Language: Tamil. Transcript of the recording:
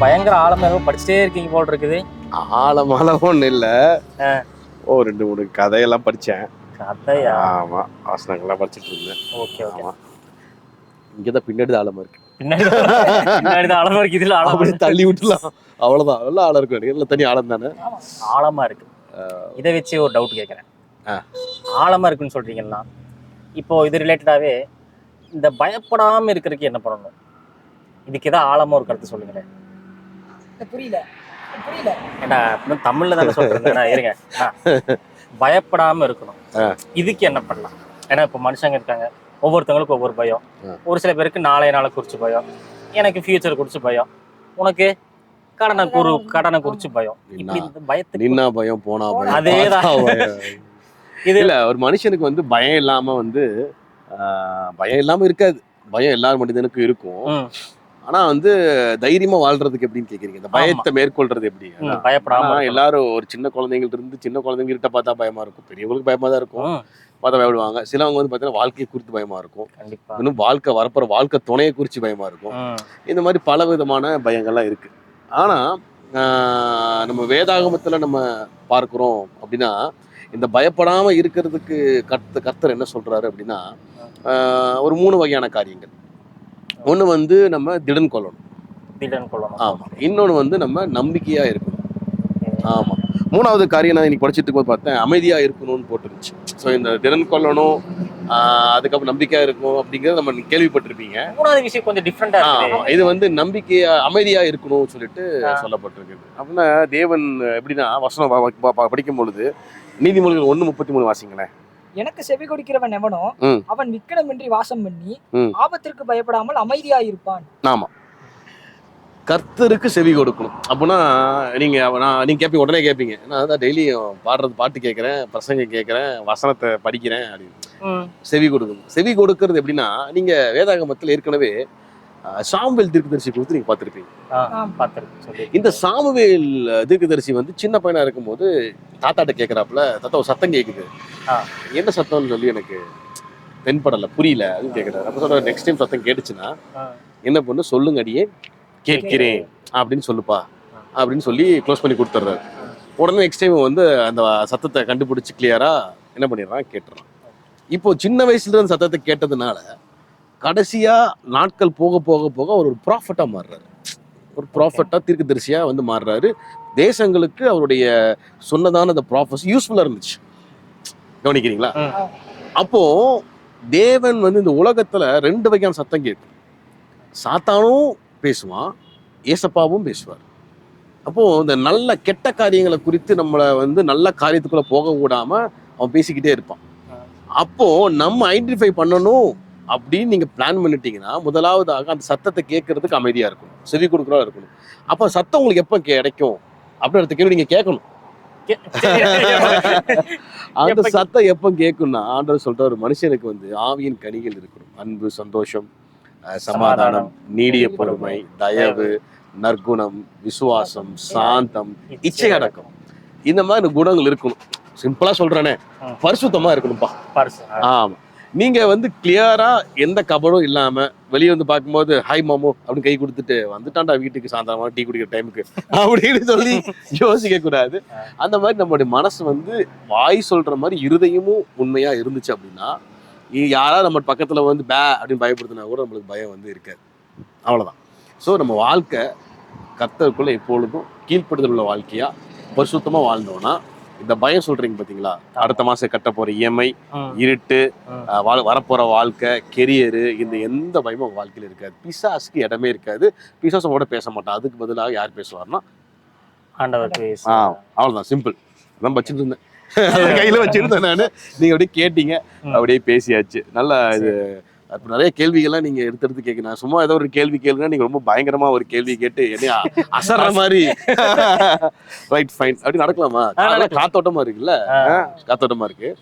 பயங்கர ஆழமா படிச்சுட்டே இருக்கீங்க போல் இருக்குது. ஆழமால ஒண்ணு இல்ல, ஓ 2-3 கதையெல்லாம் படிச்சேன். கதையா? ஆமா, வசனங்கள்லாம் படிச்சுட்டு இருந்தேன். Okay okay. ஆமா, இங்கதான் பின்னாடி தான் ஆழமா இருக்கு. பின்னாடிதான் ஆழமா இருக்கு, இதுல ஆழமா அப்படியே தள்ளி விட்டுலாம், அவ்வளவுதான். எல்லாம் ஆழம் இருக்கு, எல்லாம் தனி ஆழம் தானே. ஆழமா இருக்கு. இதை வச்சு ஒரு டவுட் கேட்கறேன். ஆழமா இருக்குன்னு சொல்றீங்கன்னா, இப்போ இது ரிலேட்டடாவே இந்த பயப்படாம இருக்கிறதுக்கு என்ன பண்ணணும்? இதுக்கு ஏதாவது ஆழமா ஒரு கருத்து சொல்லுங்களேன். புரியல புரியல. ஏன்னா தமிழ்ல தானே சொல்றேன். இருங்க, பயப்படாம இருக்கணும், இதுக்கு என்ன பண்ணலாம்? ஏன்னா இப்போ மனுஷங்க இருக்காங்க, ஒவ்வொருத்தவங்களுக்கும் ஒவ்வொரு பயம். ஒரு சில பேருக்கு நாளைய நாளை குறிச்சு பயம், எனக்கு ஃபியூச்சர் குறிச்சு பயம், உனக்கு கடனை குறிச்சு பயம். இப்படி இந்த பயத்துக்கு நின்னா பயம் போனா பயம், அதேதான். இது இல்ல, ஒரு மனுஷனுக்கு வந்து பயம் இல்லாம வந்து பயம் இல்லாம இருக்காது. பயம் எல்லார் மனிதனுக்கும் இருக்கும். ஆனா வந்து தைரியமா வாழ்றதுக்கு எப்படின்னு கேக்குறீங்க. இந்த பயத்தை மேற்கொள்றது எப்படி? பயப்படாம எல்லாரும் ஒரு சின்ன குழந்தைங்கள்ட்ட இருந்து, சின்ன குழந்தைங்கள்ட்ட பார்த்தா பயமா இருக்கும், பெரியவங்களுக்கு பயமா தான் இருக்கும், பார்த்தா பயப்படுவாங்க. சிலவங்க வந்து பார்த்தீங்கன்னா வாழ்க்கையை குறித்து பயமா இருக்கும், இன்னும் வாழ்க்கை வரப்போற வாழ்க்கை துணையை குறித்து பயமா இருக்கும். இந்த மாதிரி பல விதமான பயங்கள்லாம் இருக்கு. ஆனா நம்ம வேதாகமத்துல நம்ம பார்க்கிறோம் அப்படின்னா, இந்த பயப்படாம இருக்கிறதுக்கு கர்த்தர் என்ன சொல்றாரு அப்படின்னா, ஒரு 3 வகையான காரியங்கள். ஒண்ணு வந்து நம்ம திடன் கொள்ளணும். ஆமா. இன்னொன்னு வந்து நம்ம நம்பிக்கையா இருக்கணும். ஆமா. 3வது காரியம் நான் இன்னைக்கு படிச்சுட்டு இருக்கும்போது பார்த்தேன், அமைதியா இருக்கணும்னு போட்டுருந்துச்சு. ஸோ இந்த திடன் கொள்ளணும், அதுக்கப்புறம் நம்பிக்கையா இருக்கணும் அப்படிங்கிறது நம்ம கேள்விப்பட்டிருப்பீங்க. 3வது விஷயம் கொஞ்சம் டிஃப்ரெண்டா இருக்கு. இது வந்து நம்பிக்கையா அமைதியா இருக்கணும்னு சொல்லிட்டு சொல்லப்பட்டிருக்கு. அப்படின்னா தேவன் எப்படின்னா, வசனம் படிக்கும் பொழுது நீதிமொழிகள் 1:33 வாசிங்களேன். எனக்கு செவி கொடுக்கிறவன் எவனோ அவன் விக்கிரமின்றி வாசம் பண்ணி ஆபத்திற்கு பயப்படாமல் அமைதியா இருப்பான். ஆமா, கர்த்தருக்கு செவி கொடுக்கணும். அப்படின்னா நீங்க கேட்பீங்க, உடனே கேட்பீங்க, நான் தான் டெய்லியும் பாட்டு கேட்கறேன், பிரசங்கம் கேட்கறேன், வசனத்தை படிக்கிறேன் அப்படின்னு. செவி கொடுக்கணும். செவி கொடுக்கறது எப்படின்னா, நீங்க வேதாகமத்தில் ஏற்கனவே சாமுவேல் தீர்க்கதரிசி கொடுத்து நீங்க பார்த்திருப்பீங்க. இந்த சாமுவேல் தீர்க்கதரிசி வந்து சின்ன பையனா இருக்கும்போது தாத்தாட்ட கேட்கறாப்புல, தாத்தா ஒரு சத்தம் கேட்குது, என்ன சத்தம்னு சொல்லி எனக்கு தென்படலை, புரியல அப்படின்னு கேட்கிறாரு. அப்ப சொல்ற, நெக்ஸ்ட் டைம் சத்தம் கேட்டுச்சுன்னா என்ன பண்ணு, சொல்லுங்க அடியே கேட்கிறேன் அப்படின்னு சொல்லுப்பா அப்படின்னு சொல்லி க்ளோஸ் பண்ணி கொடுத்துட்றாரு. உடனே நெக்ஸ்ட் டைம் வந்து அந்த சத்தத்தை கண்டுபிடிச்சு கிளியரா என்ன பண்ணிடுறான், கேட்டுறான். இப்போ சின்ன வயசுல இருந்து சத்தத்தை கேட்டதுனால கடைசியா நாட்கள் போக போக போக அவர் ஒரு ப்ராஃபட்டா மாறுறாரு, ஒரு ப்ராஃபட்டா தீர்க்கதரிசியா வந்து மாறுறாரு. தேசங்களுக்கு அவருடைய சொன்னதான அந்த ப்ராஃபஸ் யூஸ்ஃபுல்லா இருந்துச்சு. கவனிக்கிறீங்களா? அப்போ தேவன் வந்து இந்த உலகத்துல 2 வகையான சத்தம் கேட்கும். சாத்தானும் பேசுவான், ஏசப்பாவும் பேசுவார். அப்போ இந்த நல்ல கெட்ட காரியங்களை குறித்து நம்மளை வந்து நல்ல காரியத்துக்குள்ள போக விடாம அவன் பேசிக்கிட்டே இருப்பான். அப்போ நம்ம ஐடென்டிஃபை பண்ணணும் அப்படின்னு நீங்க பிளான் பண்ணிட்டீங்கன்னா, முதலாவதாக அந்த சத்தத்தை கேட்கறதுக்கு அமைதியா இருக்கணும், செவி கொடுக்குறதா இருக்கணும். அப்ப சத்தம் உங்களுக்கு எப்ப கிடைக்கும் அப்படின்ற கேள்வி நீங்க கேட்கணும். அந்த சத்தம் எப்ப கேட்கும்னா, ஆண்டவர் சொல்ற ஒரு மனுஷனுக்கு வந்து ஆவியின் கனிகள் இருக்கணும். அன்பு, சந்தோஷம், சமாதானம், நீடிய பொறுமை, தயவு, நற்குணம், விசுவாசம், சாந்தம், இச்சை அடக்கம், இந்த மாதிரி குணங்கள் இருக்கணும். சிம்பிளா சொல்றேனே, பரிசுத்தமா இருக்கணும்பா. ஆமா, நீங்க வந்து கிளியரா எந்த கபடும் இல்லாம வெளியே வந்து பார்க்கும்போது ஹாய் மாமோ அப்படின்னு கை கொடுத்துட்டு வந்துட்டான்டா வீட்டுக்கு சாயந்தரமா டீ குடிக்கிற டைமுக்கு அப்படின்னு சொல்லி யோசிக்க கூடாது. அந்த மாதிரி நம்மளுடைய மனசு வந்து வாய் சொல்ற மாதிரி இருதயமும் உண்மையா இருந்துச்சு அப்படின்னா, யாராவது நம்ம பக்கத்துல வந்து அப்படின்னு பயப்படுத்தினா கூட நம்மளுக்கு பயம் வந்து இருக்காது. அவ்வளவுதான். ஸோ நம்ம வாழ்க்கை கர்த்தருக்குள்ள எப்பொழுதும் கீழ்ப்படுதல் உள்ள வாழ்க்கையா பரிசுத்தமா வாழ்ந்தோம்னா, இந்த பயம் சொல்றீங்க பாத்தீங்களா, அடுத்த மாசம் கட்ட போற இஎம்ஐ, இருட்டு, வரப்போற வாழ்க்கை, கெரியரு, இந்த எந்த பயமும் வாழ்க்கையில இருக்காது. பிசாசுக்கு இடமே இருக்காது. பிசாசோட பேச மாட்டான். அதுக்கு பதிலாக யார் பேசுவார்னா ஆண்டவர். அவ்வளவுதான், சிம்பிள். அதான் வச்சுட்டு இருந்தேன், கையில வச்சிருந்தேன் நானு. நீங்க அப்படியே கேட்டீங்க, அப்படியே பேசியாச்சு. நல்லா இது அப்போ நிறைய கேள்விகள்லாம் நீங்க எடுத்து கேட்கணும். சும்மா ஏதோ ஒரு கேள்வி கேளுங்க, நீங்க ரொம்ப பயங்கரமா ஒரு கேள்வி கேட்டு என்னையா அசர்ற மாதிரி ரைட் ஃபைன் அப்படி நடக்கலாமா? காத்தோட்டமா இருக்குல்ல, காத்தோட்டமா இருக்கு.